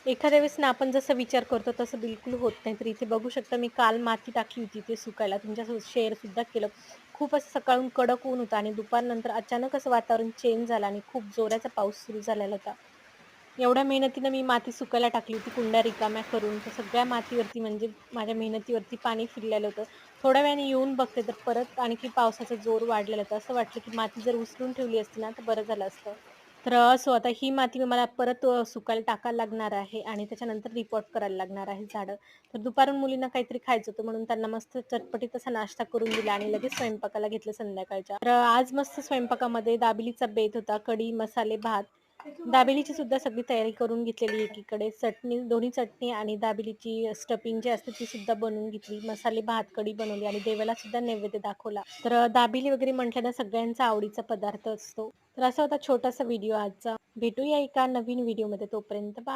एखाद्या वेळेस ना आपण जसा विचार करतो तसं बिलकुल होत नाही. तर इथे बघू शकता मी काल माती टाकली होती इथे सुकायला. तुमच्यासोबत शेअर सुद्धा केलं. खूप असं सकाळून कडक ऊन होतं आणि दुपारनंतर अचानक असं वातावरण चेंज झालं आणि खूप जोराचा पाऊस सुरू झालेला होता. एवढ्या मेहनतीनं मी माती सुकायला टाकली होती कुंड्या रिकाम्या करून. तर सगळ्या मातीवरती म्हणजे माझ्या मेहनतीवरती पाणी फिरलेलं होतं. थोड्या वेळाने येऊन बघते तर परत आणखी पावसाचा जोर वाढलेला होता. असं वाटलं की माती जर उचलून ठेवली असती ना तर बरं झालं असतं. तर असो आता ही माती मला परत सुकायला टाकायला लागणार आहे आणि त्याच्यानंतर रिपोर्ट करायला लागणार आहे झाडं. तर दुपारून मुलींना काहीतरी खायचं होतं म्हणून त्यांना मस्त चटपटीत असा नाश्ता करून दिला आणि लगेच स्वयंपाकाला घेतलं संध्याकाळच्या. तर आज मस्त स्वयंपाकामध्ये दाबेलीचा बेत होता, कढी, मसाले भात. दाबेलीची सुद्धा सगळी तयारी करून घेतलेली एकीकडे. चटणी दोन्ही चटणी आणि दाबेलीची स्टफिंग जी असते ती सुद्धा बनवून घेतली. मसाले भात, कढी बनवली आणि देवाला सुद्धा नैवेद्य दाखवला. तर दाबेली वगैरे म्हटलं ना सगळ्यांचा आवडीचा पदार्थ असतो. तर असा होता छोटासा व्हिडिओ आजचा. भेटूया एका नवीन व्हिडिओमध्ये तोपर्यंत बाय.